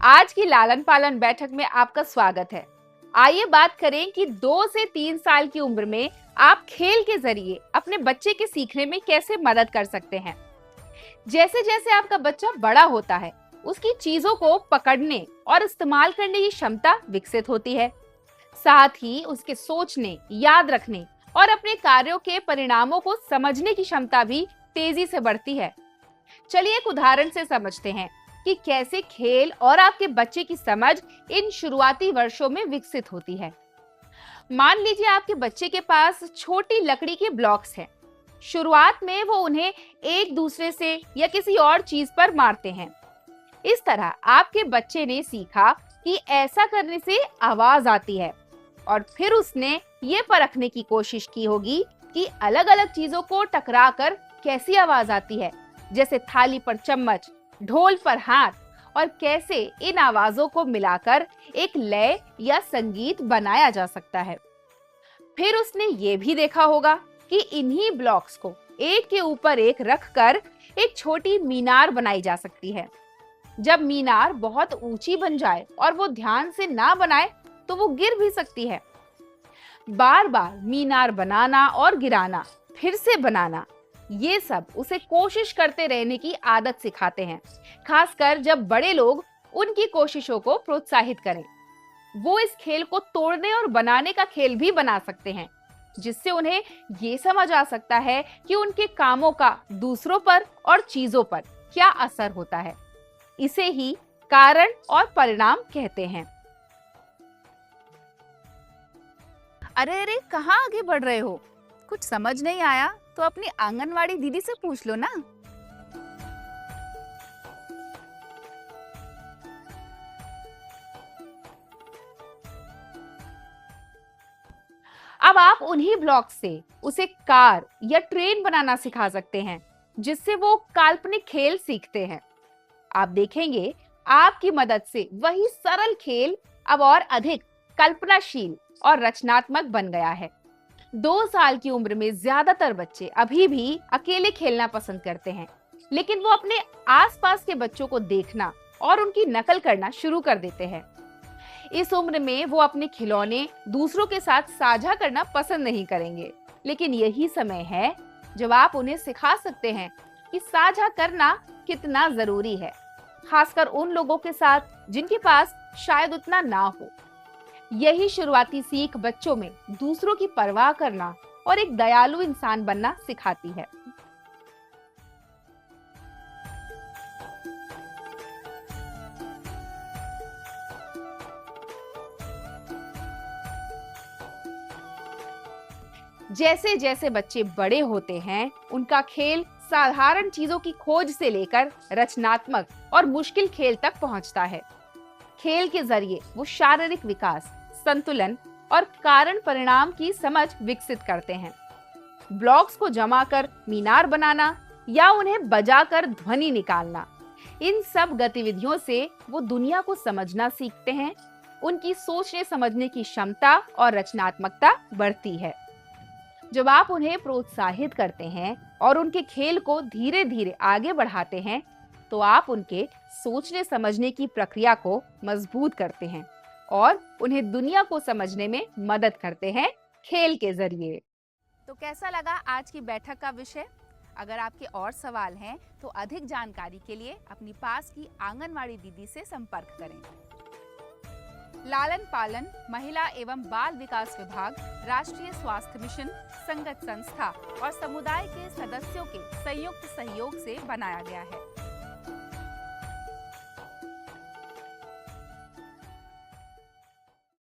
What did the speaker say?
आज की लालन पालन बैठक में आपका स्वागत है। आइए बात करें कि 2 से 3 साल की उम्र में आप खेल के जरिए अपने बच्चे के सीखने में कैसे मदद कर सकते हैं। जैसे जैसे आपका बच्चा बड़ा होता है, उसकी चीजों को पकड़ने और इस्तेमाल करने की क्षमता विकसित होती है। साथ ही उसके सोचने, याद रखने और अपने कार्यों के परिणामों को समझने की क्षमता भी तेजी से बढ़ती है। चलिए एक उदाहरण से समझते हैं कि कैसे खेल और आपके बच्चे की समझ इन शुरुआती वर्षों में विकसित होती है। मान लीजिए आपके बच्चे के पास छोटी लकड़ी के ब्लॉक्स हैं। शुरुआत में वो उन्हें एक दूसरे से या किसी और चीज पर मारते हैं। इस तरह आपके बच्चे ने सीखा कि ऐसा करने से आवाज आती है और फिर उसने ये परखने की कोशिश की होगी कि अलग-अलग चीजों को टकराकर कैसी आवाज आती है, जैसे थाली पर चम्मच, ढोल पर हाथ, और कैसे इन आवाजों को मिलाकर एक लय या संगीत बनाया जा सकता है। फिर उसने ये भी देखा होगा कि इन्हीं ब्लॉक्स को एक के ऊपर एक रखकर एक छोटी मीनार बनाई जा सकती है। जब मीनार बहुत ऊंची बन जाए और वो ध्यान से ना बनाए तो वो गिर भी सकती है। बार-बार मीनार बनाना और गिराना, फिर से बनाना, ये सब उसे कोशिश करते रहने की आदत सिखाते हैं, खासकर जब बड़े लोग उनकी कोशिशों को प्रोत्साहित करें। वो इस खेल को तोड़ने और बनाने का खेल भी बना सकते हैं, जिससे उन्हें ये समझ आ सकता है कि उनके कामों का दूसरों पर और चीजों पर क्या असर होता है। इसे ही कारण और परिणाम कहते हैं। अरे अरे, कहाँ आगे बढ़ रहे हो? कुछ समझ नहीं आया तो अपनी आंगनवाड़ी दीदी से पूछ लो ना। अब आप उन्हीं ब्लॉक से उसे कार या ट्रेन बनाना सिखा सकते हैं, जिससे वो काल्पनिक खेल सीखते हैं। आप देखेंगे आपकी मदद से वही सरल खेल अब और अधिक कल्पनाशील और रचनात्मक बन गया है। 2 साल की उम्र में ज्यादातर बच्चे अभी भी अकेले खेलना पसंद करते हैं, लेकिन वो अपने आसपास के बच्चों को देखना और उनकी नकल करना शुरू कर देते हैं। इस उम्र में वो अपने खिलौने दूसरों के साथ साझा करना पसंद नहीं करेंगे, लेकिन यही समय है जब आप उन्हें सिखा सकते हैं कि साझा करना कितना जरूरी है, खासकर उन लोगों के साथ जिनके पास शायद उतना ना हो। यही शुरुआती सीख बच्चों में दूसरों की परवाह करना और एक दयालु इंसान बनना सिखाती है। जैसे जैसे बच्चे बड़े होते हैं, उनका खेल साधारण चीजों की खोज से लेकर रचनात्मक और मुश्किल खेल तक पहुंचता है। खेल के जरिए वो शारीरिक विकास, संतुलन और कारण परिणाम की समझ विकसित करते हैं। ब्लॉक्स को जमा कर मीनार बनाना या उन्हें बजाकर ध्वनि निकालना, इन सब गतिविधियों से वो दुनिया को समझना सीखते हैं। उनकी सोचने समझने की क्षमता और रचनात्मकता बढ़ती है। जब आप उन्हें प्रोत्साहित करते हैं और उनके खेल को धीरे धीरे आगे बढ़ाते हैं, तो आप उनके सोचने समझने की प्रक्रिया को मजबूत करते हैं और उन्हें दुनिया को समझने में मदद करते हैं खेल के जरिए। तो कैसा लगा आज की बैठक का विषय? अगर आपके और सवाल हैं तो अधिक जानकारी के लिए अपनी पास की आंगनवाड़ी दीदी से संपर्क करें। लालन पालन, महिला एवं बाल विकास विभाग, राष्ट्रीय स्वास्थ्य मिशन, संगत संस्था और समुदाय के सदस्यों के संयुक्त सहयोग से बनाया गया है।